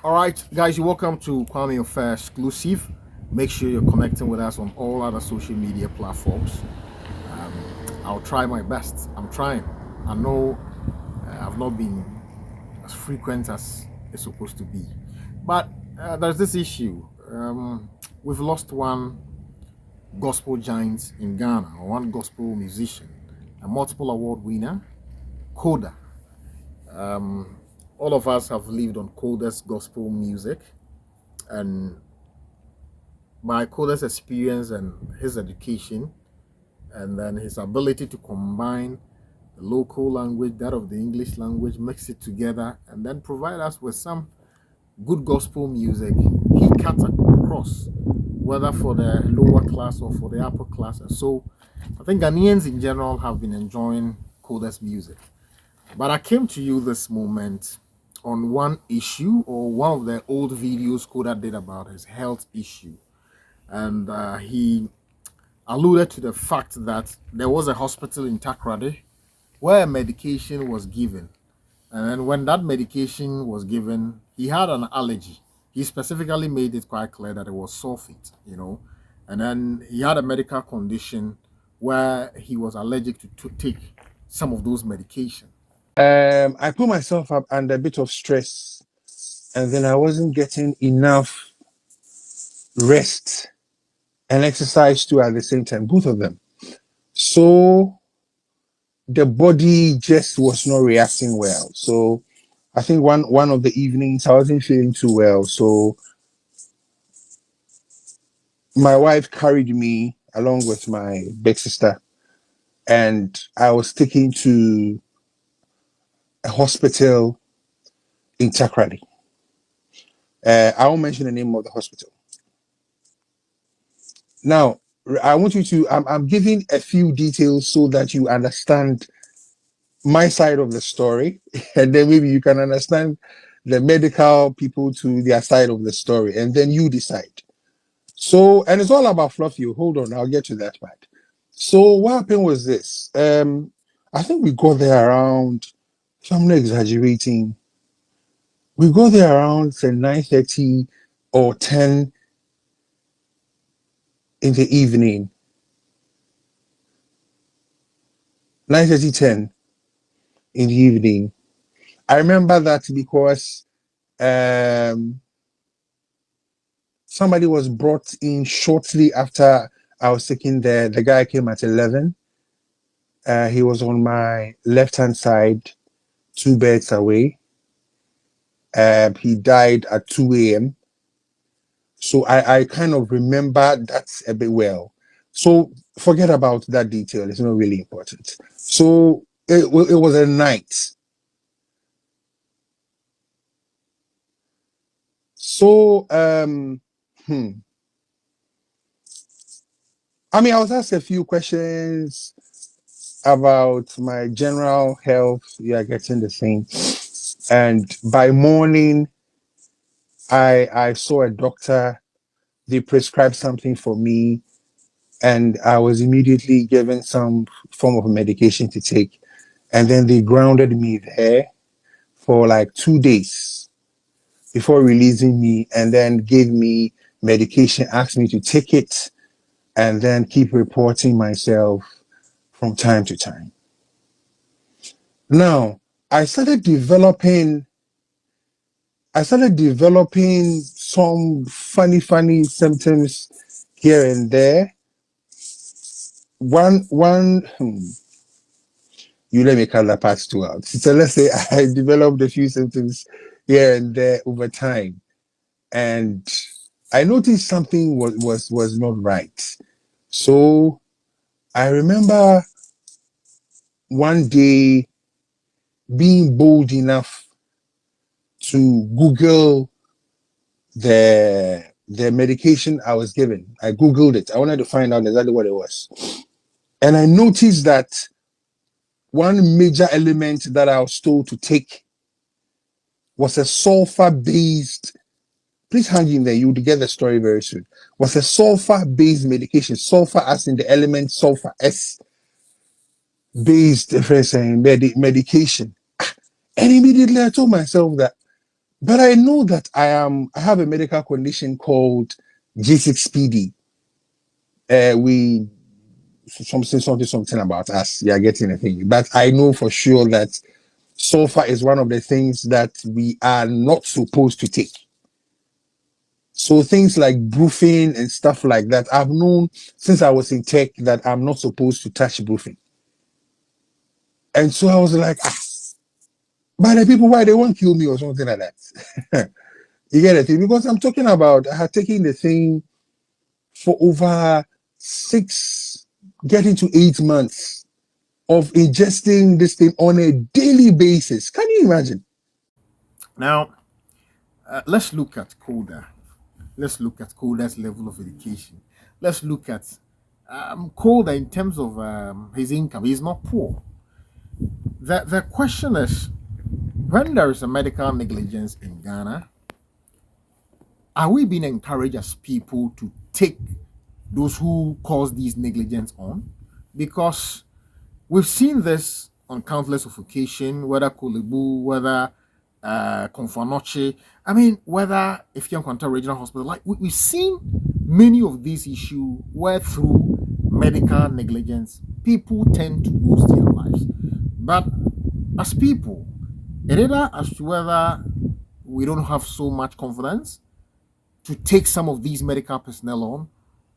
All right, guys, you're welcome to Kwame Affair Exclusive. Make sure you're connecting with us on all other social media platforms. I'll try my best. I'm trying. I know I've not been as frequent as it's supposed to be, but there's this issue. We've lost one gospel giant in Ghana, one gospel musician, a multiple award winner, KODA. Um, all of us have lived on KODA's gospel music, and by KODA's experience and his education, and then his ability to combine the local language, that of the English language, mix it together, and then provide us with some good gospel music, he cut across, whether for the lower class or for the upper class. And so I think Ghanaians in general have been enjoying KODA's music. But I came to you this moment on one issue, or one of the old videos KODA did about his health issue. And he alluded to the fact that there was a hospital in Takoradi where medication was given. And then when that medication was given, he had an allergy. He specifically made it quite clear that it was sulfate. And then he had a medical condition where he was allergic to take some of those medications. I put myself up under a bit of stress, and then I wasn't getting enough rest and exercise too at the same time, both of them. So the body just was not reacting well. So I think one of the evenings I wasn't feeling too well. So my wife carried me along with my big sister, and I was taken to a hospital in Takoradi. I won't mention the name of the hospital. Now, I want you to, I'm giving a few details so that you understand my side of the story, and then maybe you can understand the medical people to their side of the story, and then you decide. So, and it's all about fluffy. Hold on, I'll get to that part. So, what happened was this. I think we got there around, if I'm not exaggerating, we got there around say 9:30 or 10 in the evening. 9:30, 10 in the evening. I remember that because um, somebody was brought in shortly after I was taken there. The guy came at 11. He was on my left-hand side, 2 beds away. He died at 2 a.m. So I kind of remember that a bit well. So forget about that detail. It's not really important. So it was a night. So I mean, I was asked a few questions about my general health. You are getting the same. And by morning, I saw a doctor. They prescribed something for me, and I was immediately given some form of medication to take. And then they grounded me there for like 2 days before releasing me, and then gave me medication, asked me to take it, and then keep reporting myself from time to time. Now, I started developing some funny symptoms here and there. One you let me cut that part two out. So let's say I developed a few symptoms here and there over time, and I noticed something was not right. So I remember one day being bold enough to Google the medication I was given. I Googled it. I wanted to find out exactly what it was. And I noticed that one major element that I was told to take was a sulfur-based, please hang in there, you'll get the story very soon, was a sulfur-based medication. Sulfur as in the element sulfur, S based medication. And immediately I told myself that But I know that I have a medical condition called G6PD. We something about us. You are getting a thing. But I know for sure that sulfur is one of the things that we are not supposed to take. So things like brufen and stuff like that, I've known since I was in tech that I'm not supposed to touch brufen. And so I was like, but the people, why they won't kill me or something like that. You get it? Because I'm talking about I had taken the thing for over 6, getting to 8 months of ingesting this thing on a daily basis. Can you imagine? Now, let's look at KODA. Let's look at KODA's level of education. Let's look at KODA in terms of his income. He's not poor. The question is, when there is a medical negligence in Ghana, are we being encouraged as people to take those who cause these negligence on? Because we've seen this on countless of occasions, whether Kulibu, whether Konfanoche, I mean, whether if you encounter regional hospital, like we've seen many of these issues where through medical negligence, people tend to lose their lives. But as people, it either as to whether we don't have so much confidence to take some of these medical personnel on,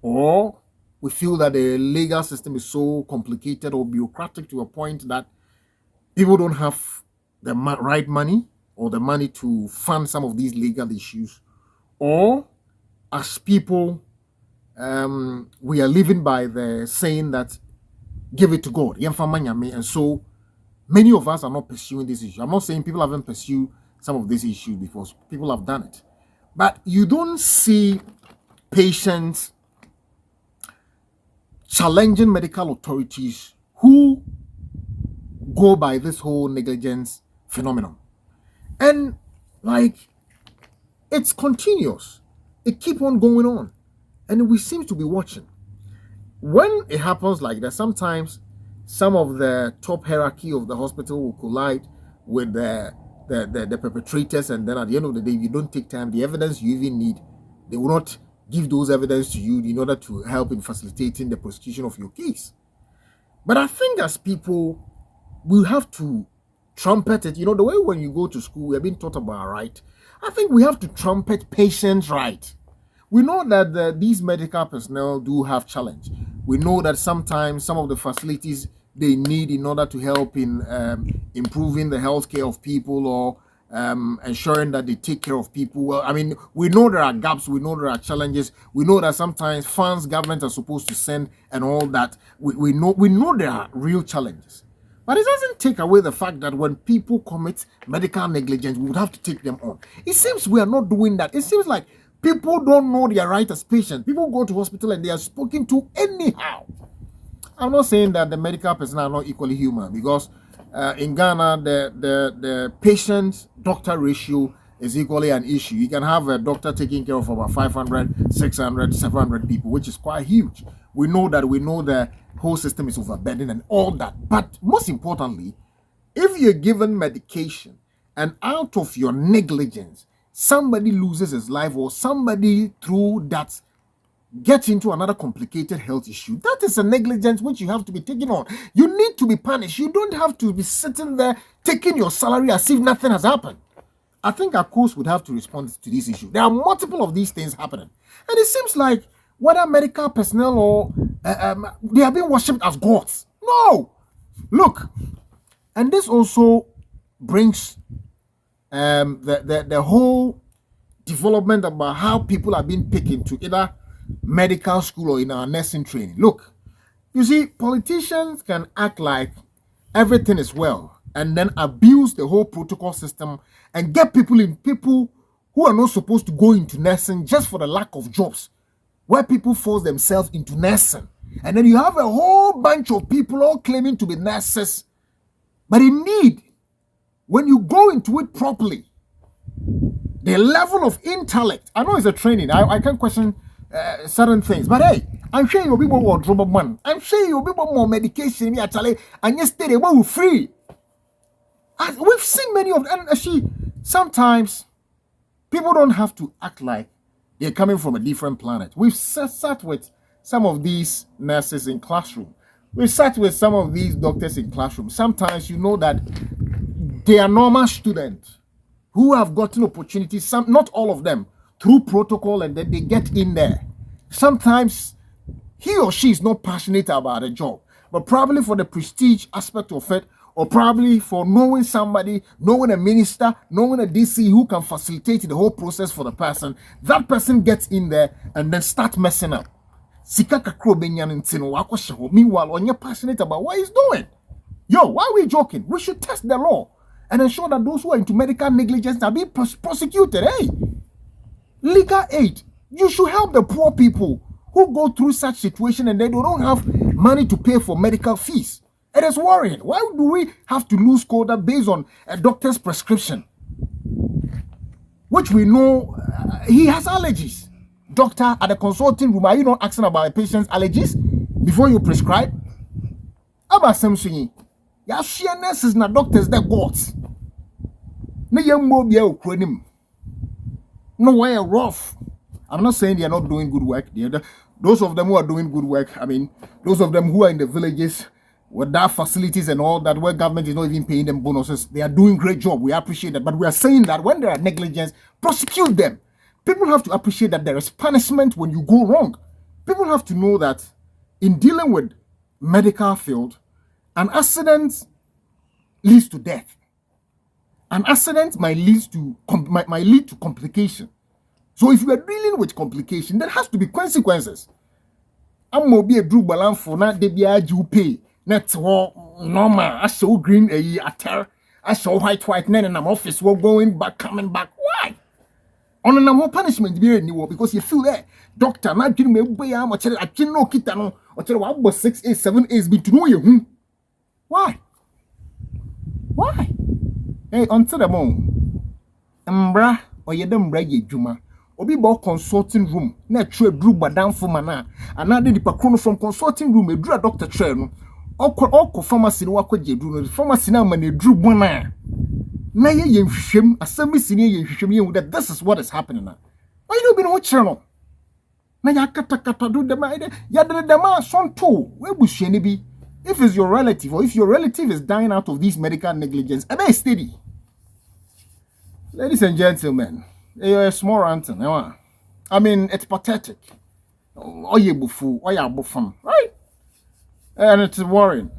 or we feel that the legal system is so complicated or bureaucratic to a point that people don't have the right money or the money to fund some of these legal issues, or as people, we are living by the saying that give it to God, and so many of us are not pursuing this issue. I'm not saying people haven't pursued some of these issues because people have done it, but you don't see patients challenging medical authorities who go by this whole negligence phenomenon. And like, it's continuous. It keep on going on. And we seem to be watching. When it happens like that, sometimes some of the top hierarchy of the hospital will collide with the perpetrators, and then at the end of the day, if you don't take time, the evidence you even need, they will not give those evidence to you in order to help in facilitating the prosecution of your case. But I think as people, we have to trumpet it. The way when you go to school, we're being taught about right. I think we have to trumpet patients' right. We know that these medical personnel do have challenge. We know that sometimes some of the facilities they need in order to help in improving the healthcare of people, or ensuring that they take care of people well. I mean, we know there are gaps, we know there are challenges, we know that sometimes funds government are supposed to send and all that. We know there are real challenges. But it doesn't take away the fact that when people commit medical negligence, we would have to take them on. It seems we are not doing that. It seems like people don't know their right as patients. People go to hospital and they are spoken to anyhow. I'm not saying that the medical personnel are not equally human, because in Ghana, the patient-doctor ratio is equally an issue. You can have a doctor taking care of about 500, 600, 700 people, which is quite huge. We know the whole system is overburdened and all that. But most importantly, if you're given medication and out of your negligence, somebody loses his life, or somebody through that gets into another complicated health issue, that is a negligence which you have to be taken on. You need to be punished. You don't have to be sitting there taking your salary as if nothing has happened. I think our course would have to respond to this issue. There are multiple of these things happening. And it seems like whether medical personnel or they are being worshipped as gods. No! Look, and this also brings the whole development about how people are being picked into either medical school or in our nursing training. Look, you see, politicians can act like everything is well and then abuse the whole protocol system and get people who are not supposed to go into nursing just for the lack of jobs, where people force themselves into nursing. And then you have a whole bunch of people all claiming to be nurses. But indeed, when you go into it properly, the level of intellect, I know it's a training, I can't question certain things, but hey, I'm sure you'll be more trouble man. I'm sure you'll be more medication, actually, and yesterday we were free. We've seen many of them, and sometimes People don't have to act like they're coming from a different planet. We've sat with some of these nurses in classroom. We've sat with some of these doctors in classroom. Sometimes you know that they are normal students who have gotten opportunities, some, not all of them, through protocol, and then they get in there. Sometimes he or she is not passionate about a job, but probably for the prestige aspect of it, or probably for knowing somebody, knowing a minister, knowing a DC who can facilitate the whole process for the person, that person gets in there and then start messing up. Meanwhile, when you're passionate about what he's doing, yo, why are we joking? We should test the law and ensure that those who are into medical negligence are being prosecuted. Hey, legal aid. You should help the poor people who go through such situation and they don't have money to pay for medical fees. It is worrying. Why do we have to lose KODA based on a doctor's prescription, which we know he has allergies? Doctor, at the consulting room, are you not asking about a patient's allergies before you prescribe? About something, ya share nurses na doctors that gods. No young mobile credit. No way rough. I'm not saying they are not doing good work. Those of them who are doing good work, I mean, those of them who are in the villages with that facilities and all that, where government is not even paying them bonuses, they are doing great job. We appreciate that. But we are saying that when there are negligence, prosecute them. People have to appreciate that there is punishment when you go wrong. People have to know that in dealing with medical field, an accident leads to death. An accident might lead to complication. So if you are dealing with complication, there has to be consequences. I'm gonna be a drew balance for not the BIG pay. Net normal. I saw green a atter. I saw white men in an office were going back, coming back. Why? On a more punishment be anywhere because you feel there. Doctor, not giving me a much I can no kitano or tell what was 6 8 7 8 be to know you. Why? Why? Hey, until the moon. Mbra or yedem brag juma. Obi bo consulting room na twe dru badam for mana anade di pakrono from consulting room e dru a doctor tray no okọ pharmacy no akọje dru no pharmacy na ma na dru bona na ye yenhwehwem asami sini ye yenhwehwem ye that this is what is happening now. Why you be no kire no na ya kata do dem ya dem son to we busuani bi if it's your relative or if your relative is dying out of this medical negligence e be steady. Ladies and gentlemen, a small ranting. I mean, it's pathetic. Right? And it's worrying.